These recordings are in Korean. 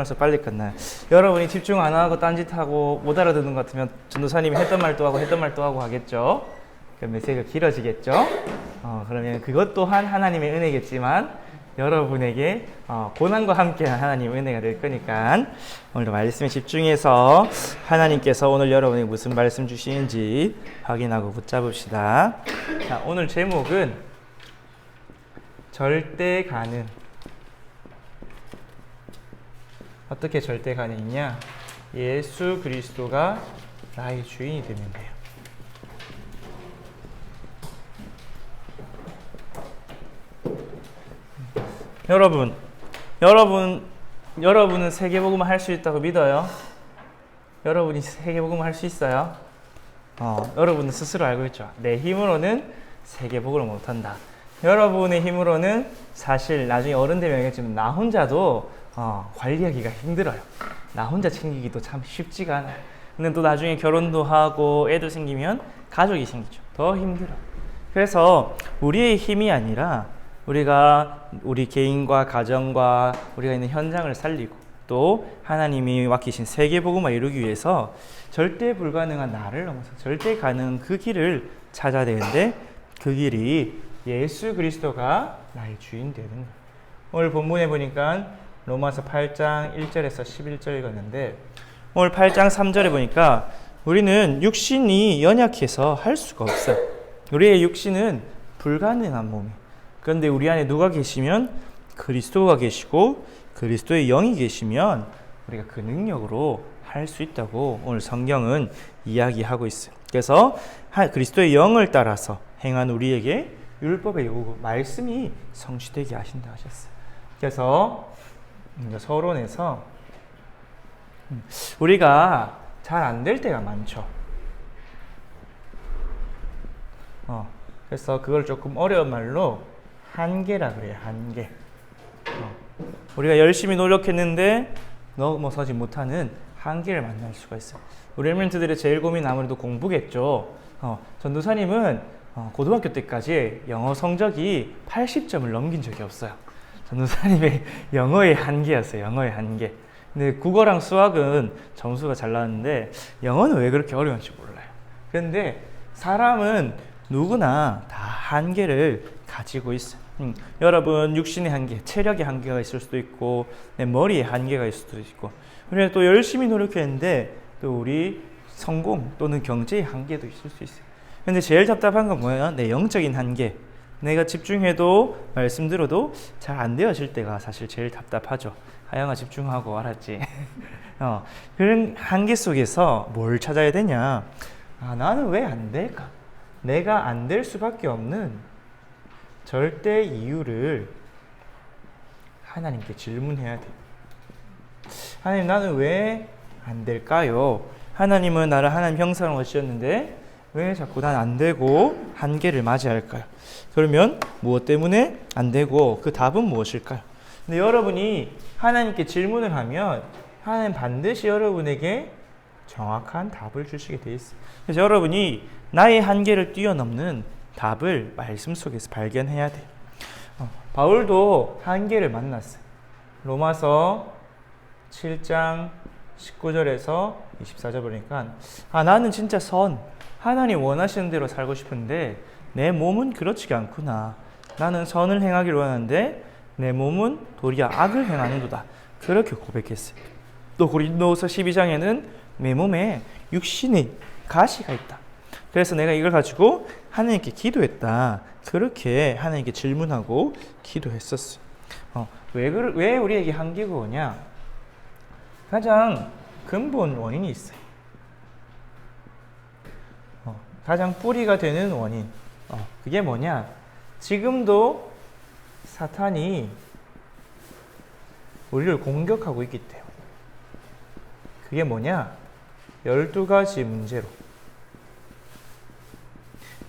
그래서 빨리 끝나요. 여러분이 집중 안 하고 딴짓하고 못 알아듣는 것 같으면 전도사님이 했던 말 또 하고 했던 말 또 하고 하겠죠. 그럼 메시지가 길어지겠죠. 그러면 그것 또한 하나님의 은혜겠지만 여러분에게 고난과 함께한 하나님의 은혜가 될 거니까 오늘도 말씀에 집중해서 하나님께서 오늘 여러분에게 무슨 말씀 주시는지 확인하고 붙잡읍시다. 자, 오늘 제목은 절대 가능. 어떻게 절대 가능이냐? 예수 그리스도가 나의 주인이 되면 돼요. 여러분은 세계복음을 할 수 있다고 믿어요? 여러분이 세계복음을 할 수 있어요? 여러분은 스스로 알고 있죠. 내 힘으로는 세계복음을 못한다. 여러분의 힘으로는 사실 나중에 어른 되면 알겠지만 나 혼자도 관리하기가 힘들어요. 나 혼자 챙기기도 참 쉽지가 않아요. 근데 또 나중에 결혼도 하고 애도 생기면 가족이 생기죠. 더 힘들어요. 그래서 우리의 힘이 아니라 우리가 우리 개인과 가정과 우리가 있는 현장을 살리고 또 하나님이 맡기신 세계복음을 이루기 위해서 절대 불가능한 나를 넘어서 절대 가능한 그 길을 찾아야 되는데 그 길이 예수 그리스도가 나의 주인 되는 거예요. 오늘 본문에 보니까 로마서 8장 1절에서 11절 읽었는데 오늘 8장 3절에 보니까 우리는 육신이 연약해서 할 수가 없어요. 우리의 육신은 불가능한 몸이에요. 그런데 우리 안에 누가 계시면 그리스도가 계시고 그리스도의 영이 계시면 우리가 그 능력으로 할 수 있다고 오늘 성경은 이야기하고 있어요. 그래서 그리스도의 영을 따라서 행한 우리에게 율법의 요구, 말씀이 성취되게 하신다 하셨어요. 그래서 서론에서 우리가 잘 안 될 때가 많죠. 그래서 그걸 조금 어려운 말로 한계라 그래요. 한계. 우리가 열심히 노력했는데 넘어서지 못하는 한계를 만날 수가 있어요. 우리 렘넌트들의 제일 고민 아무래도 공부겠죠. 전도사님은 고등학교 때까지 영어 성적이 80점을 넘긴 적이 없어요. 전도사님의 영어의 한계였어요. 영어의 한계. 근데 국어랑 수학은 점수가 잘 나왔는데 영어는 왜 그렇게 어려운지 몰라요. 그런데 사람은 누구나 다 한계를 가지고 있어요. 여러분 육신의 한계, 체력의 한계가 있을 수도 있고 내 머리의 한계가 있을 수도 있고 우리가 또 열심히 노력했는데 또 우리 성공 또는 경제의 한계도 있을 수 있어요. 근데 제일 답답한 건 뭐예요? 내 영적인 한계. 내가 집중해도 말씀 들어도 잘 안 되어질 때가 사실 제일 답답하죠. 하영아 집중하고 알았지? 그런 한계 속에서 뭘 찾아야 되냐? 나는 왜 안 될까? 내가 안 될 수밖에 없는 절대 이유를 하나님께 질문해야 돼요. 하나님, 나는 왜 안 될까요? 하나님은 나를 하나님 형상으로 지었는데 왜 자꾸 난 안 되고 한계를 맞이할까요? 그러면 무엇 때문에 안 되고 그 답은 무엇일까요? 근데 여러분이 하나님께 질문을 하면 하나님 반드시 여러분에게 정확한 답을 주시게 돼 있어요. 그래서 여러분이 나의 한계를 뛰어넘는 답을 말씀 속에서 발견해야 돼요. 바울도 한계를 만났어요. 로마서 7장 19절에서 24절 보니까 나는 진짜 하나님 원하시는 대로 살고 싶은데 내 몸은 그렇지가 않구나. 나는 선을 행하기를 원하는데 내 몸은 도리어 악을 행하는도다. 그렇게 고백했어요. 또 고린도서 12장에는 내 몸에 육신의 가시가 있다. 그래서 내가 이걸 가지고 하나님께 기도했다. 그렇게 하나님께 질문하고 기도했었어요. 왜 우리에게 한계가 오냐? 가장 근본 원인이 있어요. 가장 뿌리가 되는 원인. 그게 뭐냐? 지금도 사탄이 우리를 공격하고 있기 때문에. 그게 뭐냐? 12가지 문제로.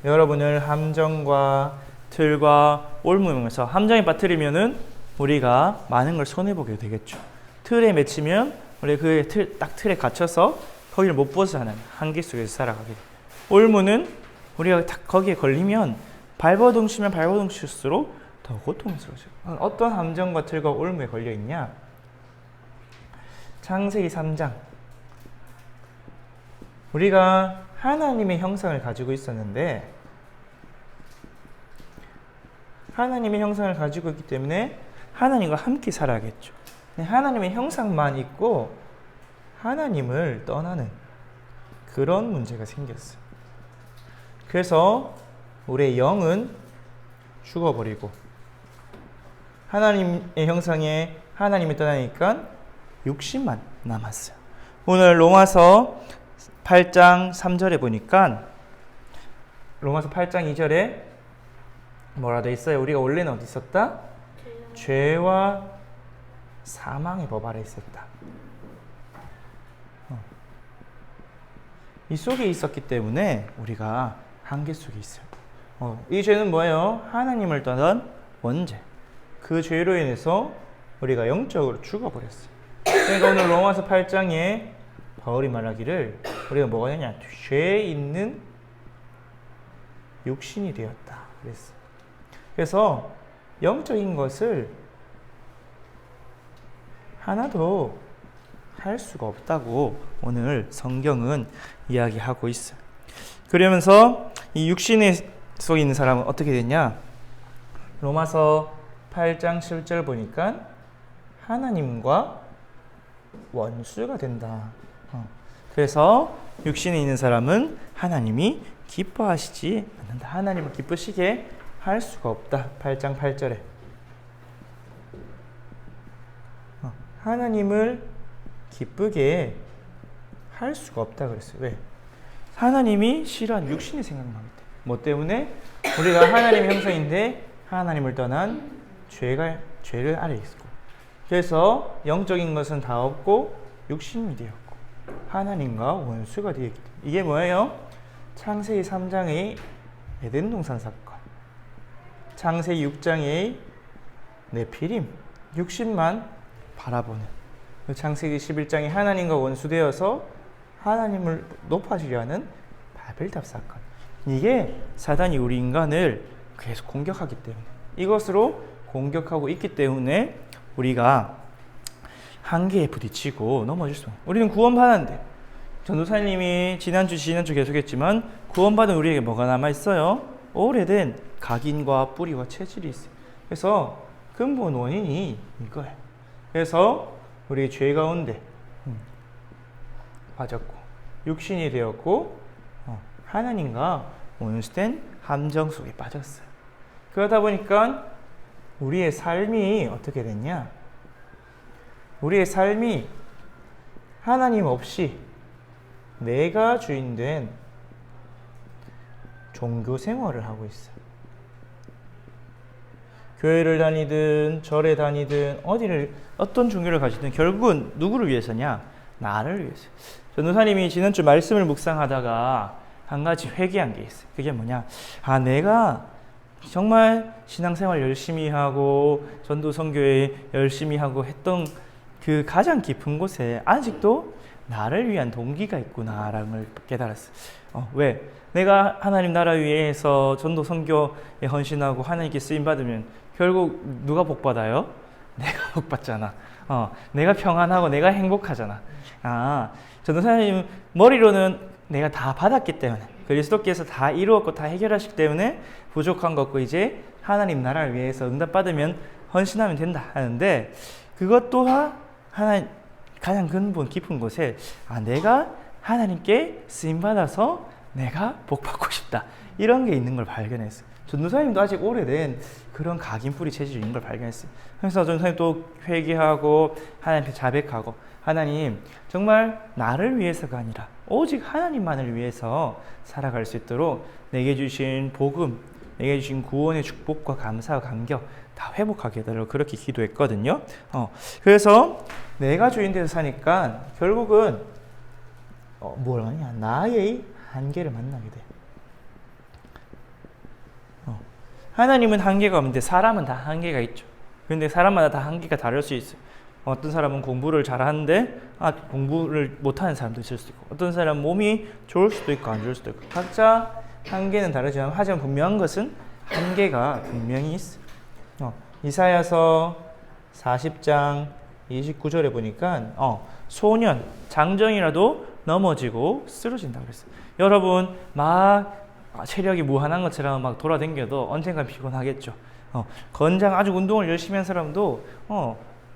여러분을 함정과 틀과 올무에서 함정에 빠뜨리면은 우리가 많은 걸 손해보게 되겠죠. 틀에 맺히면 우리 그 틀에 갇혀서 거기를 못 벗어나는 한계 속에서 살아가게 돼요. 올무는 우리가 거기에 걸리면 발버둥치면 발버둥칠수록 더 고통스러워져요. 어떤 함정과 틀과 올무에 걸려 있냐? 창세기 3장. 우리가 하나님의 형상을 가지고 있었는데 하나님의 형상을 가지고 있기 때문에 하나님과 함께 살아야겠죠. 하나님의 형상만 있고 하나님을 떠나는 그런 문제가 생겼어요. 그래서 우리의 영은 죽어버리고 하나님의 형상에 하나님을 떠나니까 육신만 남았어요. 오늘 로마서 8장 3절에 보니까 로마서 8장 2절에 뭐라 돼 있어요? 우리가 원래는 어디 있었다? 죄와 사망의 법 아래 있었다. 이 속에 있었기 때문에 우리가 한계 속에 있어요. 이 죄는 뭐예요? 하나님을 떠난 원죄. 그 죄로 인해서 우리가 영적으로 죽어버렸어요. 그러니까 오늘 로마서 8장에 바울이 말하기를 우리가 뭐가 되냐? 죄에 있는 육신이 되었다. 그랬어요. 그래서 영적인 것을 하나도 할 수가 없다고 오늘 성경은 이야기하고 있어요. 그러면서 이 육신 속에 있는 사람은 어떻게 됐냐? 로마서 8장 7절 보니까 하나님과 원수가 된다. 그래서 육신에 있는 사람은 하나님이 기뻐하시지 않는다. 하나님을 기쁘시게 할 수가 없다. 8장 8절에 하나님을 기쁘게 할 수가 없다 그랬어요. 왜? 하나님이 싫어하는 육신이 생각나기 때문에. 뭐 때문에? 우리가 하나님의 형상인데 하나님을 떠난 죄를 아래 있고, 그래서 영적인 것은 다 없고 육신이 되었고 하나님과 원수가 되었기 때문에. 이게 뭐예요? 창세기 3장의 에덴 동산 사건, 창세기 6장의 네피림, 육신만 바라보는, 창세기 11장에 하나님과 원수되어서 하나님을 높아지려 하는 바벨탑 사건. 이게 사단이 우리 인간을 계속 공격하기 때문에, 이것으로 공격하고 있기 때문에 우리가 한계에 부딪히고 넘어질 수 없어요. 우리는 구원받았는데, 전도사님이 지난주 계속했지만 구원받은 우리에게 뭐가 남아있어요? 오래된 각인과 뿌리와 체질이 있어요. 그래서 근본 원인이 이거예요. 그래서 우리 죄 가운데 빠졌고 육신이 되었고 하나님과 원수된 함정 속에 빠졌어요. 그러다 보니까 우리의 삶이 어떻게 됐냐? 우리의 삶이 하나님 없이 내가 주인된 종교 생활을 하고 있어요. 교회를 다니든 절에 다니든 어떤 종교를 가지든 결국은 누구를 위해서냐? 나를 위해서. 전도사님이 지난주 말씀을 묵상하다가 한 가지 회개한 게 있어요. 그게 뭐냐? 내가 정말 신앙생활 열심히 하고 전도 선교에 열심히 하고 했던 그 가장 깊은 곳에 아직도 나를 위한 동기가 있구나라는 걸 깨달았어요. 왜? 내가 하나님 나라 위해서 전도 선교에 헌신하고 하나님께 쓰임 받으면 결국 누가 복 받아요? 내가 복 받잖아. 내가 평안하고 내가 행복하잖아. 전도사님 머리로는 내가 다 받았기 때문에, 그리스도께서 다 이루었고 다 해결하시기 때문에 부족한 거 없고 이제 하나님 나라를 위해서 응답받으면 헌신하면 된다 하는데, 그것 또한 하나님 가장 근본 깊은 곳에 내가 하나님께 쓰임받아서 내가 복받고 싶다, 이런 게 있는 걸 발견했어요. 전도사님도 아직 오래된 그런 각인뿌리 체질이 있는 걸 발견했어요. 그래서 전도사님 또 회개하고 하나님께 자백하고, 하나님 정말 나를 위해서가 아니라 오직 하나님만을 위해서 살아갈 수 있도록 내게 주신 복음, 내게 주신 구원의 축복과 감사와 감격 다 회복하게 해달라고 그렇게 기도했거든요. 그래서 내가 주인 돼서 사니까 결국은 뭘 하냐? 나의 한계를 만나게 돼. 하나님은 한계가 없는데 사람은 다 한계가 있죠. 그런데 사람마다 다 한계가 다를 수 있어요. 어떤 사람은 공부를 잘하는데 공부를 못하는 사람도 있을 수도 있고, 어떤 사람은 몸이 좋을 수도 있고 안 좋을 수도 있고, 각자 한계는 다르지만 하지만 분명한 것은 한계가 분명히 있어요. 이사야서 40장 29절에 보니까 소년, 장정이라도 넘어지고 쓰러진다 그랬어요. 여러분 막 체력이 무한한 것처럼 막 돌아다녀도 언젠간 피곤하겠죠. 아주 운동을 열심히 한 사람도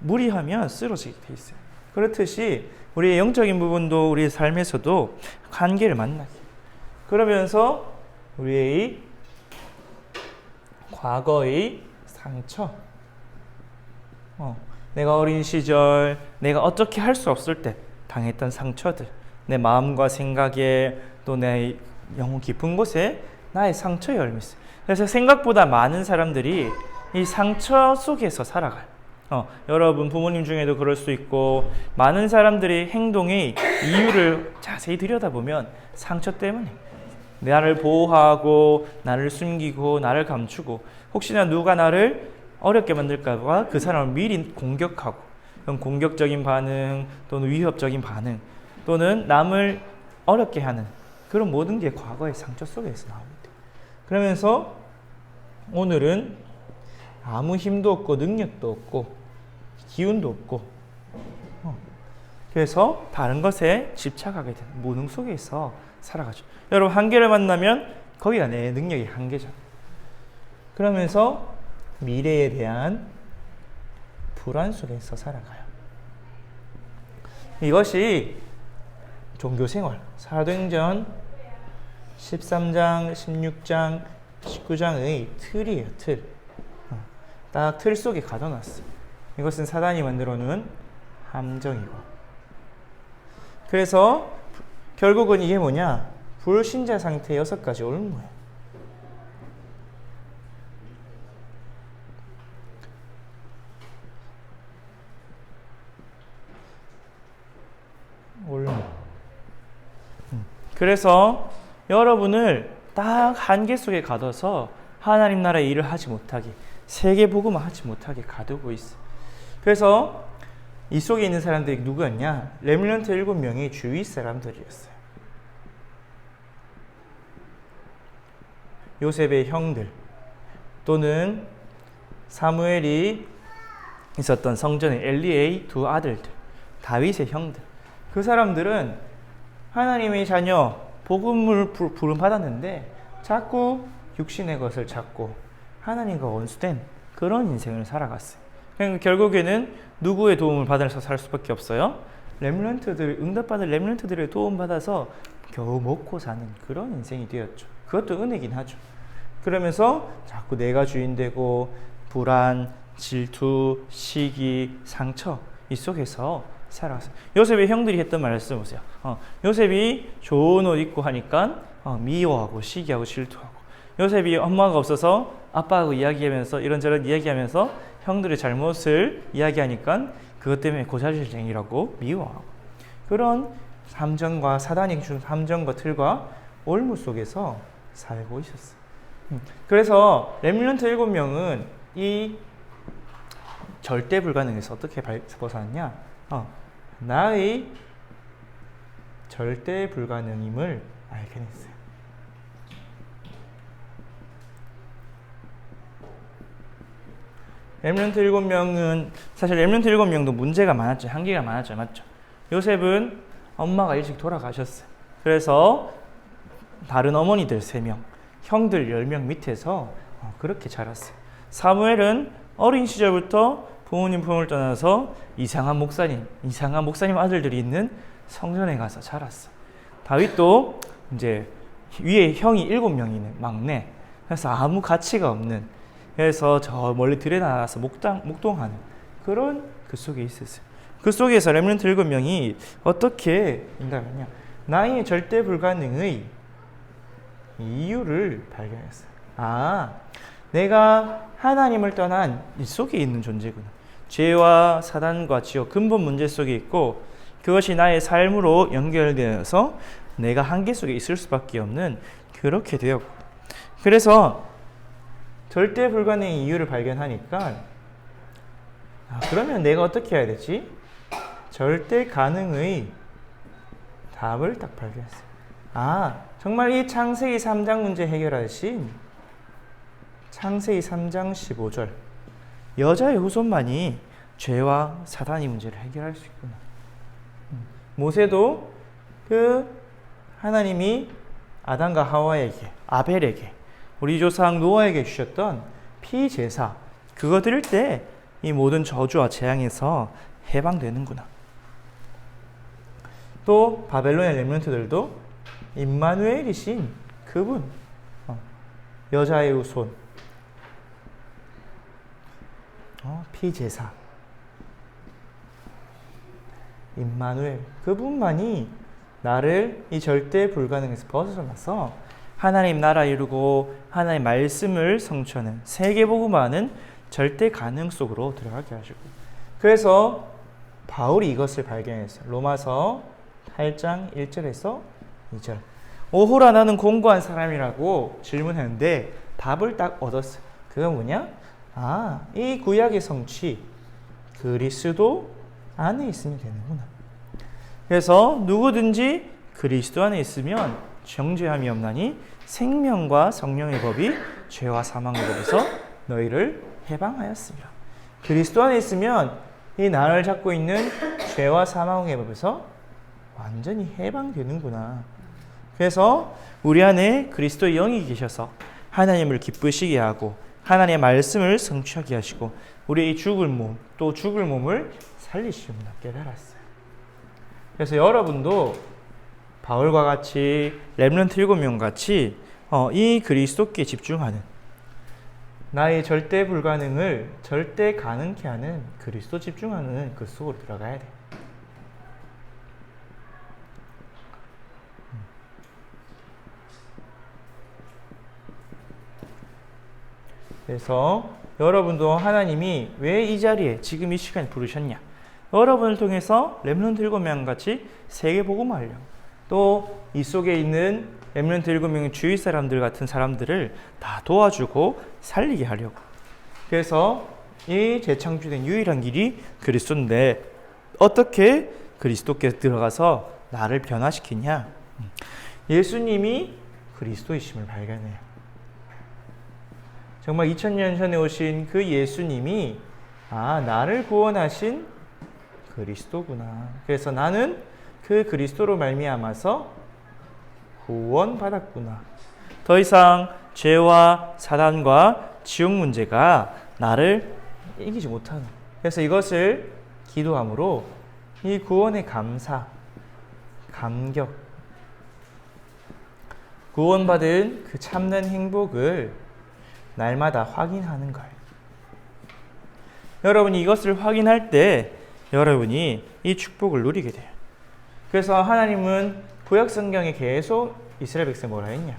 무리하면 쓰러지게 돼 있어요. 그렇듯이 우리의 영적인 부분도 우리의 삶에서도 한계를 만나게. 그러면서 우리의 과거의 상처, 내가 어린 시절 내가 어떻게 할 수 없을 때 당했던 상처들, 내 마음과 생각에 또 내 영혼 깊은 곳에 나의 상처의 열매 있어요. 그래서 생각보다 많은 사람들이 이 상처 속에서 살아가요. 여러분 부모님 중에도 그럴 수 있고, 많은 사람들이 행동의 이유를 자세히 들여다보면 상처 때문에 나를 보호하고 나를 숨기고 나를 감추고, 혹시나 누가 나를 어렵게 만들까 봐 그 사람을 미리 공격하고, 그런 공격적인 반응 또는 위협적인 반응 또는 남을 어렵게 하는 그런 모든 게 과거의 상처 속에서 나옵니다. 그러면서 오늘은 아무 힘도 없고 능력도 없고 기운도 없고 그래서 다른 것에 집착하게 되는 무능 속에서 살아가죠. 여러분 한계를 만나면 거기가 내 능력의 한계잖아요. 그러면서 미래에 대한 불안 속에서 살아가요. 이것이 종교생활, 사도행전 13장, 16장, 19장의 틀이에요. 틀. 딱 틀 속에 가둬놨어요. 이것은 사단이 만들어 놓은 함정이고. 그래서 결국은 이게 뭐냐? 불신자 상태의 6가지 올무예요. 올무. 그래서 여러분을 딱 한계 속에 가둬서 하나님 나라의 일을 하지 못하게, 세계 복음을 하지 못하게 가두고 있어요. 그래서 이 속에 있는 사람들이 누구였냐? 렘넌트 7명이 주위 사람들이었어요. 요셉의 형들 또는 사무엘이 있었던 성전의 엘리의 2 아들들, 다윗의 형들, 그 사람들은 하나님의 자녀, 복음을 부름받았는데 자꾸 육신의 것을 찾고 하나님과 원수된 그런 인생을 살아갔어요. 그러니까 결국에는 누구의 도움을 받아서 살 수밖에 없어요? 응답받은 렘넌트들의 도움받아서 겨우 먹고 사는 그런 인생이 되었죠. 그것도 은혜긴 하죠. 그러면서 자꾸 내가 주인 되고 불안, 질투, 시기, 상처 이 속에서 살아갔어요. 요셉의 형들이 했던 말씀 보세요. 요셉이 좋은 옷 입고 하니까 미워하고 시기하고 질투하고, 요셉이 엄마가 없어서 아빠하고 이야기하면서 이런저런 이야기하면서 형들의 잘못을 이야기하니까 그것 때문에 고자질쟁이라고 미워하고, 그런 함정과 사단이 준 함정과 틀과 올무 속에서 살고 있었어요. 그래서 렘넌트 7명은 이 절대 불가능에서 어떻게 벗어났냐? 나의 절대 불가능임을 알게 됐어요. 렘넌트 7명은 사실 렘넌트 7명도 문제가 많았죠. 한계가 많았죠. 맞죠? 요셉은 엄마가 일찍 돌아가셨어요. 그래서 다른 어머니들 3명, 형들 10명 밑에서 그렇게 자랐어요. 사무엘은 어린 시절부터 부모님 품을 떠나서 이상한 목사님 아들들이 있는 성전에 가서 자랐어. 다윗도 이제 위에 형이 7명이 있는 막내. 그래서 아무 가치가 없는. 그래서 저 멀리 들에 나가서 목동하는 그런 그 속에 있었어요. 그 속에서 렘넌트 7명이 어떻게 인다면요, 나의 절대 불가능의 이유를 발견했어요. 내가 하나님을 떠난 이 속에 있는 존재구나. 죄와 사단과 지옥 근본 문제 속에 있고, 그것이 나의 삶으로 연결되어서 내가 한계 속에 있을 수밖에 없는 그렇게 되었고, 그래서 절대 불가능의 이유를 발견하니까 그러면 내가 어떻게 해야 되지? 절대 가능의 답을 딱 발견했어요. 정말 이 창세기 3장 문제 해결하신 창세기 3장 15절, 여자의 후손만이 죄와 사단의 문제를 해결할 수 있구나. 모세도 그 하나님이 아담과 하와에게, 아벨에게, 우리 조상 노아에게 주셨던 피제사, 그거 드릴 때 이 모든 저주와 재앙에서 해방되는구나. 또 바벨론의 렘넌트들도 임마누엘이신 그분, 여자의 후손, 피제사, 임마누엘, 그분만이 나를 이 절대 불가능에서 벗어나서 하나님 나라 이루고 하나님 말씀을 성취하는 세계복음화하는 절대 가능 속으로 들어가게 하시고, 그래서 바울이 이것을 발견했어요. 로마서 8장 1절에서 2절. 오호라 나는 공고한 사람이라고 질문했는데 답을 딱 얻었어요. 그건 뭐냐? 이 구약의 성취 그리스도 안에 있으면 되는구나. 그래서 누구든지 그리스도 안에 있으면 정죄함이 없나니 생명과 성령의 법이 죄와 사망의 법에서 너희를 해방하였습니다. 그리스도 안에 있으면 이 나를 잡고 있는 죄와 사망의 법에서 완전히 해방되는구나. 그래서 우리 안에 그리스도의 영이 계셔서 하나님을 기쁘시게 하고 하나님의 말씀을 성취하게 하시고 우리의 죽을 몸, 또 죽을 몸을 살리시구나 깨달았어요. 그래서 여러분도 바울과 같이 렘넌트 7명 같이 이 그리스도께 집중하는, 나의 절대 불가능을 절대 가능케 하는 그리스도 집중하는 그 속으로 들어가야 돼. 그래서 여러분도 하나님이 왜 이 자리에 지금 이 시간에 부르셨냐? 여러분을 통해서 렘넌트 7명 같이 세계 복음화하려고, 또 이 속에 있는 렘넌트 7명의 주위 사람들 같은 사람들을 다 도와주고 살리게 하려고. 그래서 이 재창조된 유일한 길이 그리스도인데 어떻게 그리스도께 들어가서 나를 변화시키냐? 예수님이 그리스도이심을 발견해요. 정말 2000년 전에 오신 그 예수님이 나를 구원하신 그리스도구나. 그래서 나는 그 그리스도로 말미암아서 구원받았구나. 더 이상 죄와 사단과 지옥 문제가 나를 이기지 못하는. 그래서 이것을 기도함으로 이 구원의 감사, 감격, 구원받은 그 참된 행복을 날마다 확인하는 거예요. 여러분이 이것을 확인할 때 여러분이 이 축복을 누리게 돼요. 그래서 하나님은 구약 성경에 계속 이스라엘 백성에 뭐라 했냐?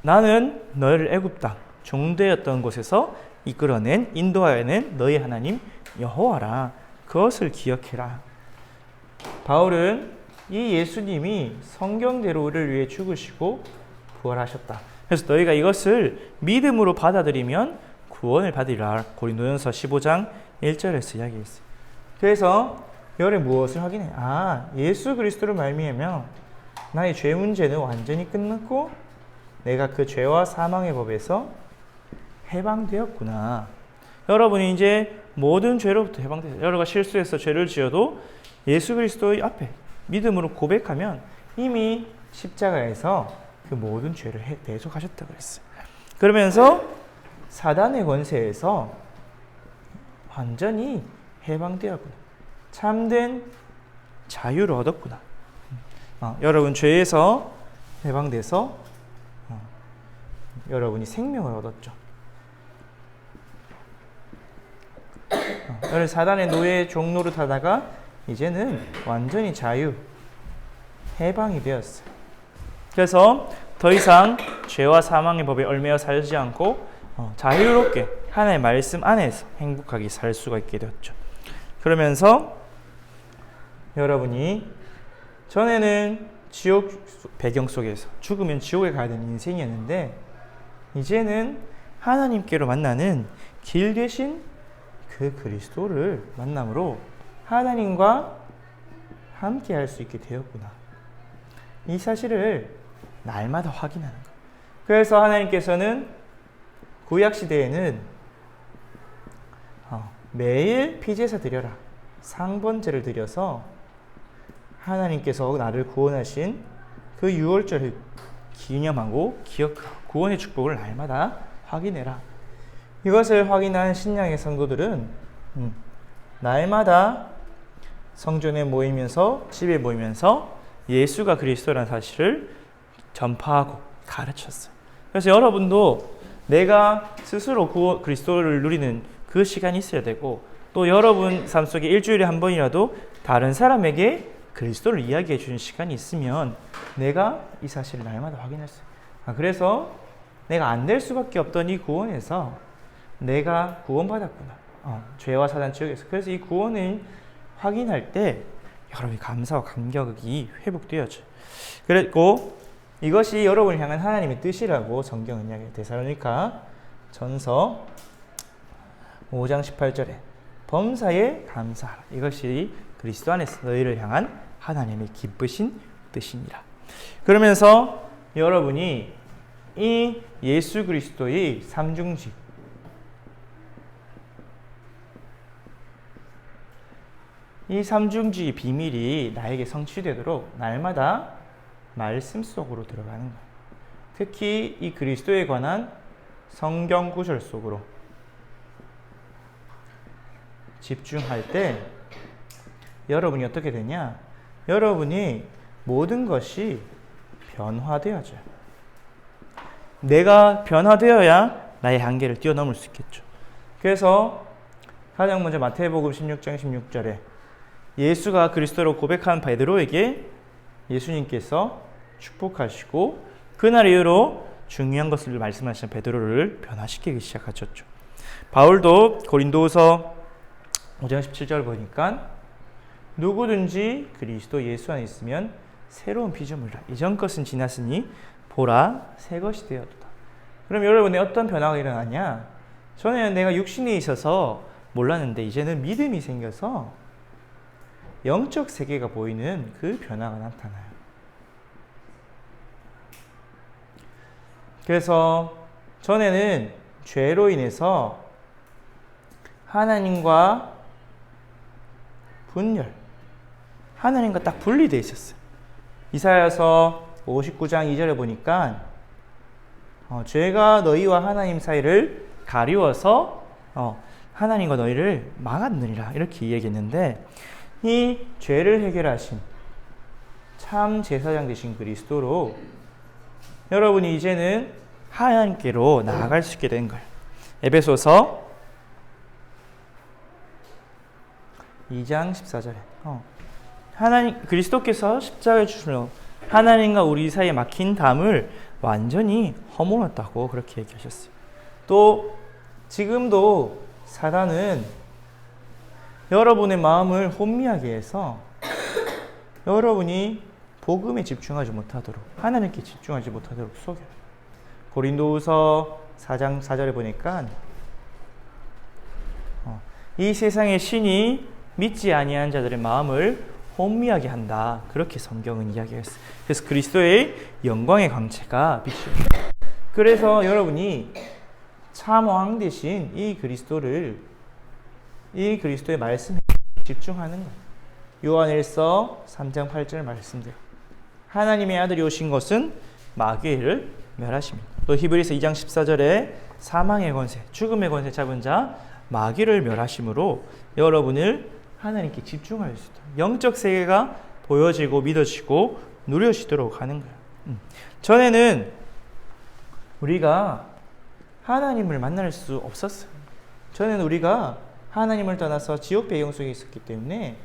나는 너희를 애굽 땅 종되었던 곳에서 이끌어낸 인도하여낸 너희 하나님 여호와라. 그것을 기억해라. 바울은 이 예수님이 성경대로 우리를 위해 죽으시고 부활하셨다. 그래서 너희가 이것을 믿음으로 받아들이면 구원을 받으리라. 고린도전서 15장 1절에서 이야기했어요. 그래서 열에 무엇을 확인해? 예수 그리스도를 말미암아 나의 죄 문제는 완전히 끝났고 내가 그 죄와 사망의 법에서 해방되었구나. 여러분이 이제 모든 죄로부터 해방되세요. 여러가 실수해서 죄를 지어도 예수 그리스도의 앞에 믿음으로 고백하면 이미 십자가에서 그 모든 죄를 대속하셨다고 했어요. 그러면서 사단의 권세에서 완전히 해방되었구나. 참된 자유를 얻었구나. 여러분 죄에서 해방돼서 여러분이 생명을 얻었죠. 여러분 사단의 노예 종노릇 하다가 이제는 완전히 자유, 해방이 되었어요. 그래서 더 이상 죄와 사망의 법에 얽매여 살지 않고 자유롭게 하나님의 말씀 안에서 행복하게 살 수가 있게 되었죠. 그러면서 여러분이 전에는 지옥 배경 속에서 죽으면 지옥에 가야 되는 인생이었는데 이제는 하나님께로 만나는 길 되신 그 그리스도를 만남으로 하나님과 함께 할 수 있게 되었구나. 이 사실을 날마다 확인하는 거예요. 그래서 하나님께서는 구약 시대에는 매일 피제사 드려라. 상번제를 드려서 하나님께서 나를 구원하신 그 유월절을 기념하고 기억하고 구원의 축복을 날마다 확인해라. 이것을 확인한 신약의 성도들은 날마다 성전에 모이면서 집에 모이면서 예수가 그리스도라는 사실을 전파하고 가르쳤어요. 그래서 여러분도 내가 스스로 그리스도를 누리는 그 시간이 있어야 되고, 또 여러분 삶 속에 일주일에 한 번이라도 다른 사람에게 그리스도를 이야기해 주는 시간이 있으면 내가 이 사실을 날마다 확인할 수 있어요. 그래서 내가 안 될 수밖에 없던 이 구원에서 내가 구원받았구나. 죄와 사단 지옥에서. 그래서 이 구원을 확인할 때 여러분이 감사와 감격이 회복되어져요. 그리고 이것이 여러분을 향한 하나님의 뜻이라고 성경은 이야기해요. 데살로니가 전서 5장 18절에 범사에 감사하라. 이것이 그리스도 안에서 너희를 향한 하나님의 기쁘신 뜻이니라. 그러면서 여러분이 이 예수 그리스도의 삼중직, 이 삼중직의 비밀이 나에게 성취되도록 날마다 말씀 속으로 들어가는 거예요. 특히 이 그리스도에 관한 성경 구절 속으로 집중할 때 여러분이 어떻게 되냐? 여러분이 모든 것이 변화되어져요. 내가 변화되어야 나의 한계를 뛰어넘을 수 있겠죠. 그래서 가장 먼저 마태복음 16장 16절에 예수가 그리스도로 고백한 베드로에게 예수님께서 축복하시고 그날 이후로 중요한 것을 말씀하신 베드로를 변화시키기 시작하셨죠. 바울도 고린도후서 5장 17절 보니까 누구든지 그리스도 예수 안에 있으면 새로운 피조물이라. 이전 것은 지났으니 보라 새 것이 되었도다. 그럼 여러분의 어떤 변화가 일어나냐? 전에는 내가 육신에 있어서 몰랐는데 이제는 믿음이 생겨서 영적 세계가 보이는 그 변화가 나타나요. 그래서 전에는 죄로 인해서 하나님과 분열, 하나님과 딱 분리되어 있었어요. 이사야서 59장 2절에 보니까 죄가 너희와 하나님 사이를 가리워서 하나님과 너희를 막았느니라 이렇게 이야기했는데, 이 죄를 해결하신 참 제사장 되신 그리스도로 여러분이 이제는 하나님께로 나아갈 수 있게 된 거예요. 에베소서 2장 14절에 하나님 그리스도께서 십자가에 주시며 하나님과 우리 사이에 막힌 담을 완전히 허물었다고 그렇게 얘기하셨어요. 또 지금도 사단은 여러분의 마음을 혼미하게 해서 여러분이 복음에 집중하지 못하도록, 하나님께 집중하지 못하도록 속여요. 고린도후서 4장 4절에 보니까 이 세상의 신이 믿지 아니한 자들의 마음을 혼미하게 한다. 그렇게 성경은 이야기했어요. 그래서 그리스도의 영광의 광채가 비춥니다. 그래서 여러분이 참 왕 대신 이 그리스도의 말씀에 집중하는 거예요. 요한일서 3장 8절 말씀대로 하나님의 아들이 오신 것은 마귀를 멸하십니다. 또 히브리서 2장 14절에 사망의 권세, 죽음의 권세 잡은 자 마귀를 멸하심으로 여러분을 하나님께 집중할 수 있다. 영적 세계가 보여지고 믿어지고 누려지도록 하는 거예요. 전에는 우리가 하나님을 만날 수 없었어요. 전에는 우리가 하나님을 떠나서 지옥 배경 속에 있었기 때문에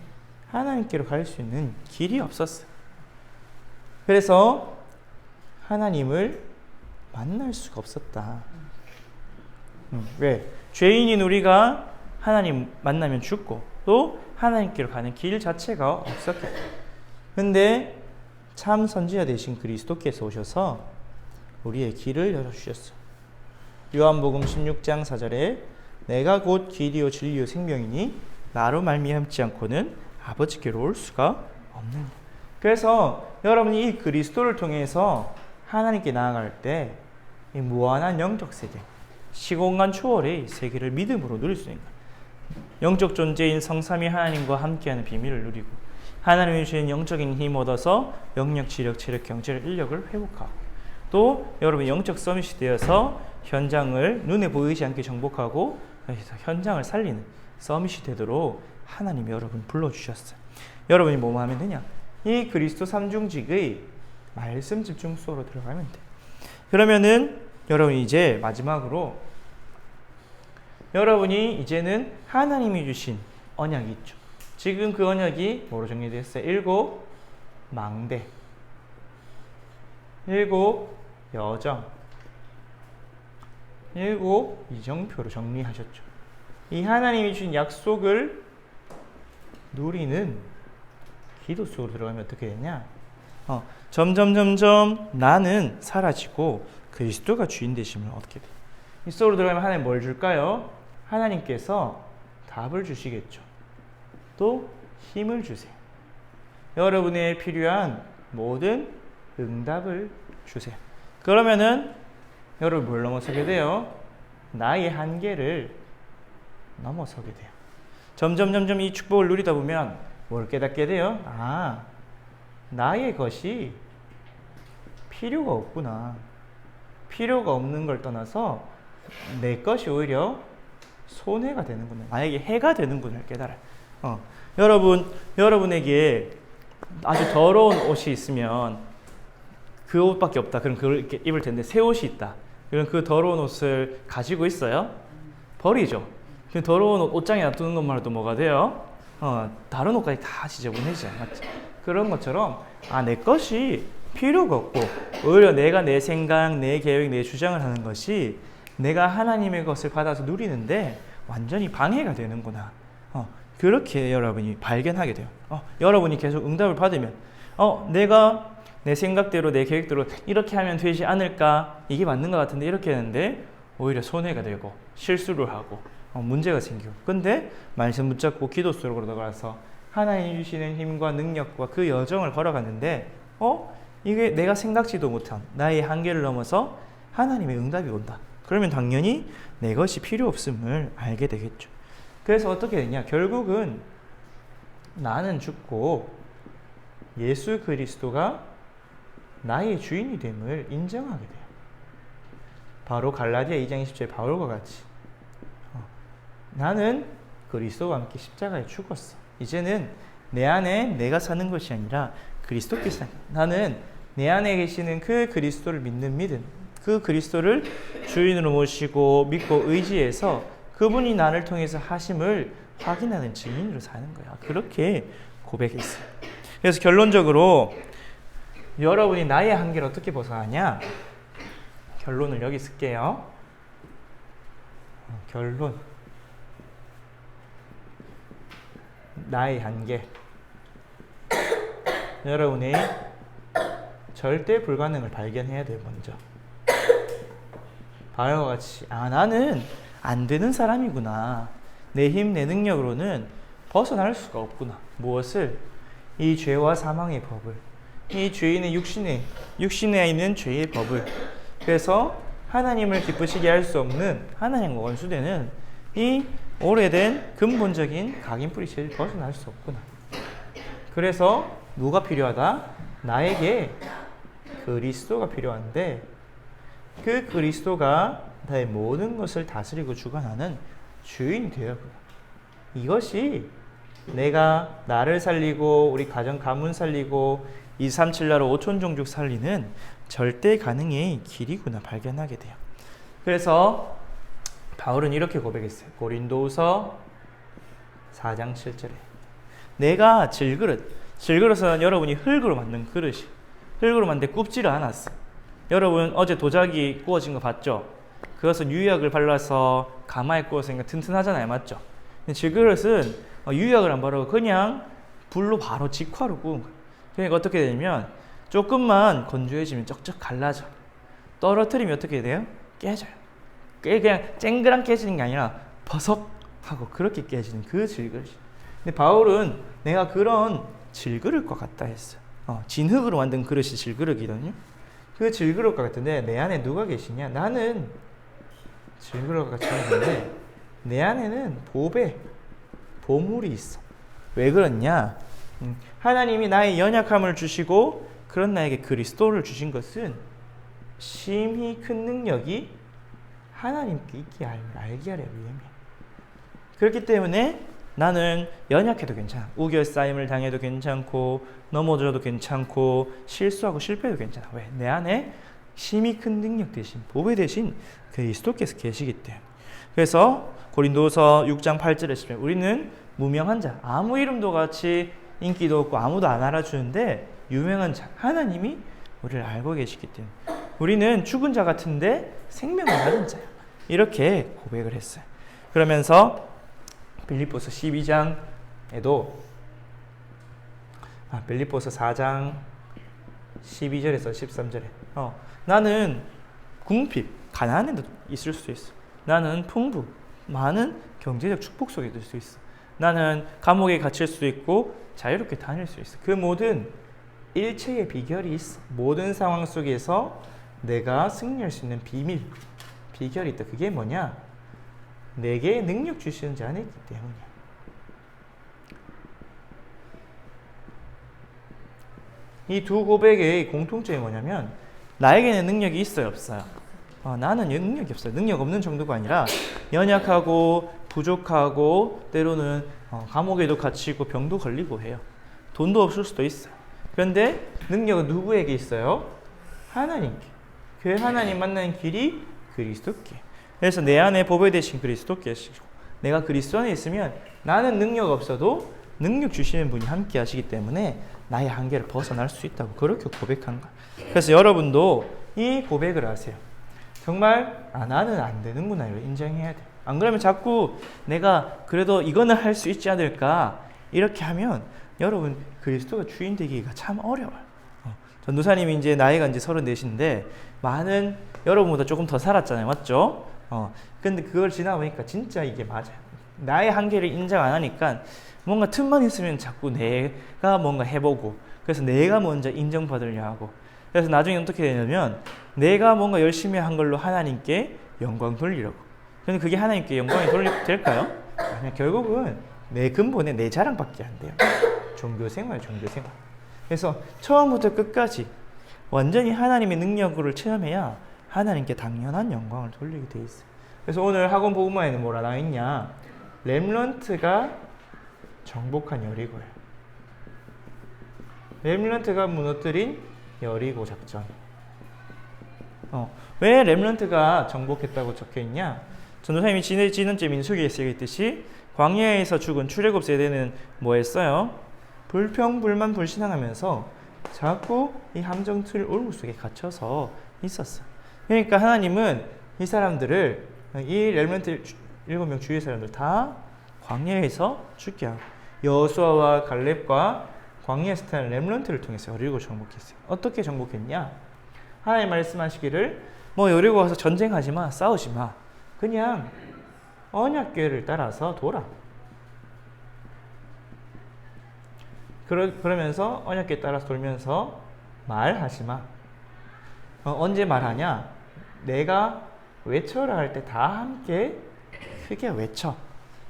하나님께로 갈 수 있는 길이 없었어요. 그래서 하나님을 만날 수가 없었다. 왜? 죄인인 우리가 하나님 만나면 죽고 또 하나님께로 가는 길 자체가 없었기 때문에. 근데 참 선지자 되신 그리스도께서 오셔서 우리의 길을 열어주셨어요. 요한복음 16장 4절에 내가 곧 길이요 진리요 생명이니 나로 말미암지 않고는 아버지께로 올 수가 없느니라. 그래서 여러분이 이 그리스도를 통해서 하나님께 나아갈 때 이 무한한 영적 세계, 시공간 초월의 세계를 믿음으로 누릴 수 있는 거예요. 영적 존재인 성삼위 하나님과 함께하는 비밀을 누리고 하나님이 주신 영적인 힘 얻어서 영력, 지력, 체력, 경제력, 인력을 회복하고 또 여러분 영적 서밋이 되어서 현장을 눈에 보이지 않게 정복하고 현장을 살리는 서밋이 되도록 하나님이 여러분 불러주셨어요. 여러분이 뭐만 하면 되냐? 이 그리스도 삼중직의 말씀 집중 수업으로 들어가면 돼. 그러면은 여러분이 이제 마지막으로 여러분이 이제는 하나님이 주신 언약이 있죠. 지금 그 언약이 뭐로 정리됐어요? 7 망대, 7 여정, 7 이정표로 정리하셨죠. 이 하나님이 주신 약속을 누리는 기도 속으로 들어가면 어떻게 되냐? 점점 나는 사라지고 그리스도가 주인 되심을 얻게 돼. 이 속으로 들어가면 하나님 뭘 줄까요? 하나님께서 답을 주시겠죠. 또 힘을 주세요. 여러분의 필요한 모든 응답을 주세요. 그러면은 여러분 뭘 넘어서게 돼요? 나의 한계를 넘어서게 돼요. 점점 이 축복을 누리다 보면 뭘 깨닫게 돼요? 나의 것이 필요가 없구나. 필요가 없는 걸 떠나서 내 것이 오히려 손해가 되는구나. 나에게 해가 되는구나를 깨달아요. 여러분에게 아주 더러운 옷이 있으면 그 옷밖에 없다. 그럼 그걸 이렇게 입을 텐데 새 옷이 있다. 그럼 그 더러운 옷을 가지고 있어요? 버리죠. 그 더러운 옷장에 놔두는 것만으로도 뭐가 돼요? 다른 옷까지 다 지저분해지잖아요. 맞죠? 그런 것처럼 내 것이 필요가 없고 오히려 내가 내 생각, 내 계획, 내 주장을 하는 것이 내가 하나님의 것을 받아서 누리는데 완전히 방해가 되는구나. 그렇게 여러분이 발견하게 돼요. 여러분이 계속 응답을 받으면 내가 내 생각대로 내 계획대로 이렇게 하면 되지 않을까? 이게 맞는 것 같은데 이렇게 했는데 오히려 손해가 되고 실수를 하고 문제가 생기고 근데 말씀 붙잡고 기도 속으로 들어가서 하나님이 주시는 힘과 능력과 그 여정을 걸어갔는데 이게 내가 생각지도 못한 나의 한계를 넘어서 하나님의 응답이 온다. 그러면 당연히 내 것이 필요 없음을 알게 되겠죠. 그래서 어떻게 되냐? 결국은 나는 죽고 예수 그리스도가 나의 주인이 됨을 인정하게 돼요. 바로 갈라디아 2장 20절의 바울과 같이 나는 그리스도와 함께 십자가에 죽었어. 이제는 내 안에 내가 사는 것이 아니라 그리스도께서 나는 내 안에 계시는 그 그리스도를 믿는 믿음, 그 그리스도를 주인으로 모시고 믿고 의지해서 그분이 나를 통해서 하심을 확인하는 증인으로 사는 거야. 그렇게 고백했어요. 그래서 결론적으로 여러분이 나의 한계를 어떻게 벗어나냐? 결론을 여기 쓸게요. 결론. 나의 한계. 여러분이 절대 불가능을 발견해야 돼요. 먼저. 바울과 같이 나는 안 되는 사람이구나. 내 힘, 내 능력으로는 벗어날 수가 없구나. 무엇을? 이 죄와 사망의 법을. 이 죄인의 육신에 있는 죄의 법을. 그래서 하나님을 기쁘시게 할 수 없는 하나님과 원수되는 이 오래된 근본적인 각인뿌리체를 벗어날 수 없구나. 그래서 누가 필요하다? 나에게 그리스도가 필요한데 그 그리스도가 나의 모든 것을 다스리고 주관하는 주인이 되었구나. 이것이 내가 나를 살리고 우리 가정 가문 살리고 237 나라 5천 종족 살리는 절대 가능의 길이구나 발견하게 돼요. 그래서 바울은 이렇게 고백했어요. 고린도후서 4장 7절에 내가 질그릇은 여러분이 흙으로 만든 그릇이 흙으로 만든 굽지를 않았어. 여러분 어제 도자기 구워진 거 봤죠? 그것은 유약을 발라서 가마에 구워서 튼튼하잖아요. 맞죠? 근데 질그릇은 유약을 안 바르고 그냥 불로 바로 직화로 구운 거예요. 그러니까 어떻게 되냐면 조금만 건조해지면 쩍쩍 갈라져. 떨어뜨리면 어떻게 돼요? 깨져요. 그냥 쨍그랑 깨지는 게 아니라 버석하고 그렇게 깨지는 그 질그릇이. 근데 바울은 내가 그런 질그릇과 같다 했어. 진흙으로 만든 그릇이 질그릇이거든요. 그 질그릇과 같은데 내 안에 누가 계시냐? 나는 질그릇과 같이 있는데 내 안에는 보배, 보물이 있어. 왜 그렇냐? 하나님이 나의 연약함을 주시고 그런 나에게 그리스도를 주신 것은 심히 큰 능력이 하나님께 있게 알게 하려 위함이야. 그렇기 때문에 나는 연약해도 괜찮아. 우겨싸임을 당해도 괜찮고 넘어져도 괜찮고 실수하고 실패해도 괜찮아. 왜? 내 안에 심히 큰 능력 대신 보배 대신 그리스도께서 계시기 때문에. 그래서 고린도서 6장 8절에 보면 우리는 무명한 자, 아무 이름도 같이 인기도 없고 아무도 안 알아주는데 유명한 자, 하나님이 우리를 알고 계시기 때문에 우리는 죽은 자 같은데 생명을 받은 자야. 이렇게 고백을 했어요. 그러면서 빌립보서 12장에도 빌립보서 4장 12절에서 13절에 나는 궁핍, 가난에도 있을 수 있어. 나는 풍부, 많은 경제적 축복 속에 있을 수 있어. 나는 감옥에 갇힐 수 있고 자유롭게 다닐 수 있어. 그 모든 일체의 비결이 있어. 모든 상황 속에서 내가 승리할 수 있는 비결이 있다. 그게 뭐냐? 내게 능력 주시는 자 안에 있기 때문이야. 이 두 고백의 공통점이 뭐냐면 나에게는 능력이 있어요, 없어요? 나는 능력이 없어요. 능력 없는 정도가 아니라 연약하고 부족하고 때로는 감옥에도 갇히고 병도 걸리고 해요. 돈도 없을 수도 있어요. 그런데 능력은 누구에게 있어요? 하나님께. 그 하나님 만나는 길이 그리스도께. 그래서 내 안에 보배 되신 그리스도께 계시고 내가 그리스도 안에 있으면 나는 능력 없어도 능력 주시는 분이 함께 하시기 때문에 나의 한계를 벗어날 수 있다고 그렇게 고백한 거야. 그래서 여러분도 이 고백을 하세요. 정말 나는 안 되는구나 이걸 인정해야 돼. 안 그러면 자꾸 내가 그래도 이거는 할 수 있지 않을까 이렇게 하면 여러분 그리스도가 주인 되기가 참 어려워요. 전도사님이 이제 나이가 이제 34인데 많은 여러분보다 조금 더 살았잖아요, 맞죠? 근데 그걸 지나보니까 진짜 이게 맞아요. 나의 한계를 인정 안 하니까 뭔가 틈만 있으면 자꾸 내가 뭔가 해보고 그래서 내가 먼저 인정받으려 하고 그래서 나중에 어떻게 되냐면 내가 뭔가 열심히 한 걸로 하나님께 영광 돌리려고. 근데 그게 하나님께 영광이 될까요? 아니, 결국은 내 근본에 내 자랑밖에 안 돼요. 종교생활. 그래서 처음부터 끝까지 완전히 하나님의 능력을 체험해야 하나님께 당연한 영광을 돌리게 돼 있어요. 그래서 오늘 학원 복음화에는 뭐라 나와 있냐? 렘넌트가 정복한 여리고예요. 렘넌트가 무너뜨린 여리고 작전. 왜 렘넌트가 정복했다고 적혀있냐? 전도사님이 지난주에 민수기에 쓰여있듯이 광야에서 죽은 출애굽 세대는 뭐 했어요? 불평불만 불신앙하면서 자꾸 이 함정틀 올무 속에 갇혀서 있었어요. 그러니까 하나님은 이 사람들을 이 렘넌트 7명 주위의 사람들 다 광야에서 죽게 하고 여호수아와 갈렙과 광야에서 태어난 렘넌트를 통해서 여리고 정복했어요. 어떻게 정복했냐? 하나님 말씀하시기를 여리고 가서 전쟁하지 마, 싸우지 마. 그냥 언약궤를 따라서 돌아. 그러면서 언약궤 따라서 돌면서 말하지 마. 언제 말하냐? 내가 외쳐라 할 때 다 함께 크게 외쳐.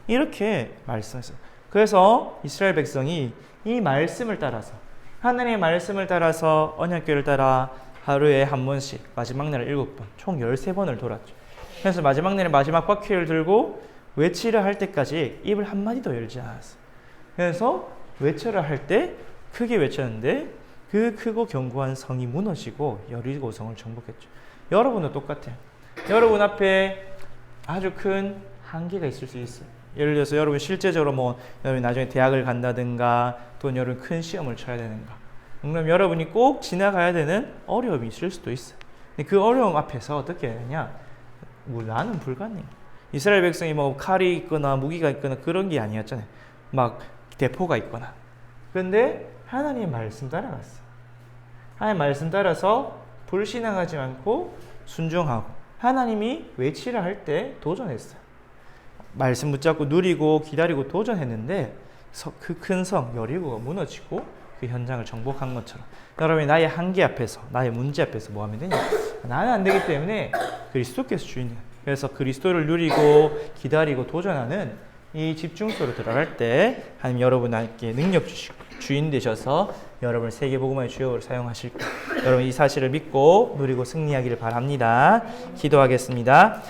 이렇게 말씀했어요. 그래서 이스라엘 백성이 이 말씀을 따라서 하나님의 말씀을 따라서 언약궤를 따라 하루에 한 번씩 마지막 날 7번 총 13번을 돌았죠. 그래서 마지막 날에 마지막 바퀴를 들고 외치려 할 때까지 입을 한마디도 열지 않았어요. 그래서 외쳐라 할 때 크게 외쳤는데 그 크고 견고한 성이 무너지고 여리고성을 정복했죠. 여러분도 똑같아요. 여러분 앞에 아주 큰 한계가 있을 수 있어요. 예를 들어서 여러분 실제적으로 여러분 나중에 대학을 간다든가 또는 여러분 큰 시험을 쳐야 되는가. 그럼 여러분이 꼭 지나가야 되는 어려움이 있을 수도 있어요. 근데 그 어려움 앞에서 어떻게 해야 되냐? 나는 불가능해. 이스라엘 백성이 칼이 있거나 무기가 있거나 그런 게 아니었잖아요. 막 대포가 있거나. 그런데 하나님의 말씀 따라갔어. 하나님의 말씀 따라서 불신앙하지 않고 순종하고 하나님이 외치라 할 때 도전했어요. 말씀 붙잡고 누리고 기다리고 도전했는데 그 큰 성 여리고가 무너지고 그 현장을 정복한 것처럼 여러분이 나의 한계 앞에서 나의 문제 앞에서 뭐 하면 되냐? 나는 안 되기 때문에 그리스도께서 주인이야. 그래서 그리스도를 누리고 기다리고 도전하는 이 집중소로 들어갈 때 하나님 여러분에게 능력 주시고 주인 되셔서 여러분을 세계복음화의 주역으로 사용하실 거예요. 여러분 이 사실을 믿고 누리고 승리하기를 바랍니다. 기도하겠습니다.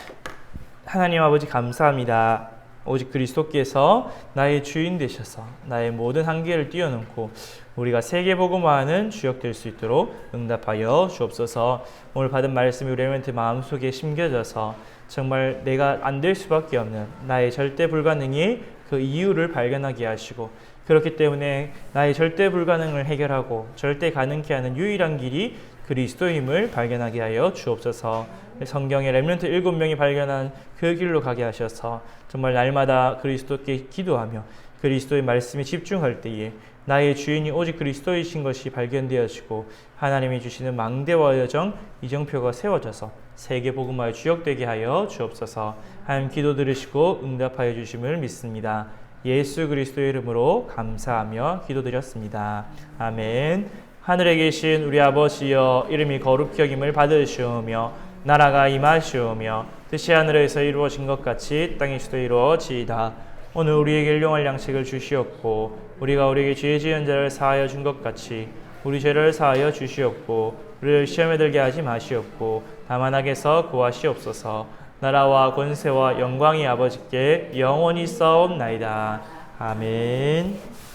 하나님 아버지 감사합니다. 오직 그리스도께서 나의 주인 되셔서 나의 모든 한계를 뛰어넘고 우리가 세계복음화하는 주역 될 수 있도록 응답하여 주옵소서. 오늘 받은 말씀이 우리 엘멘트 마음속에 심겨져서 정말 내가 안 될 수밖에 없는 나의 절대 불가능이 그 이유를 발견하게 하시고 그렇기 때문에 나의 절대 불가능을 해결하고 절대 가능케 하는 유일한 길이 그리스도임을 발견하게 하여 주옵소서. 성경의 렘넌트 7명이 발견한 그 길로 가게 하셔서 정말 날마다 그리스도께 기도하며 그리스도의 말씀에 집중할 때에 나의 주인이 오직 그리스도이신 것이 발견되어지고 하나님이 주시는 망대와 여정, 이정표가 세워져서 세계복음화의 주역되게 하여 주옵소서. 하나님 기도 들으시고 응답하여 주심을 믿습니다. 예수 그리스도의 이름으로 감사하며 기도드렸습니다. 아멘. 하늘에 계신 우리 아버지여, 이름이 거룩히 여김을 받으시오며 나라가 임하시오며 뜻이 하늘에서 이루어진 것 같이 땅에서도 이루어지이다. 오늘 우리에게 일용할 양식을 주시옵고 우리가 우리에게 죄 지은 자를 사하여 준 것 같이 우리 죄를 사하여 주시옵고 우리를 시험에 들게 하지 마시옵고 다만 악에서 구하시옵소서. 나라와 권세와 영광이 아버지께 영원히 있사옵나이다. 아멘.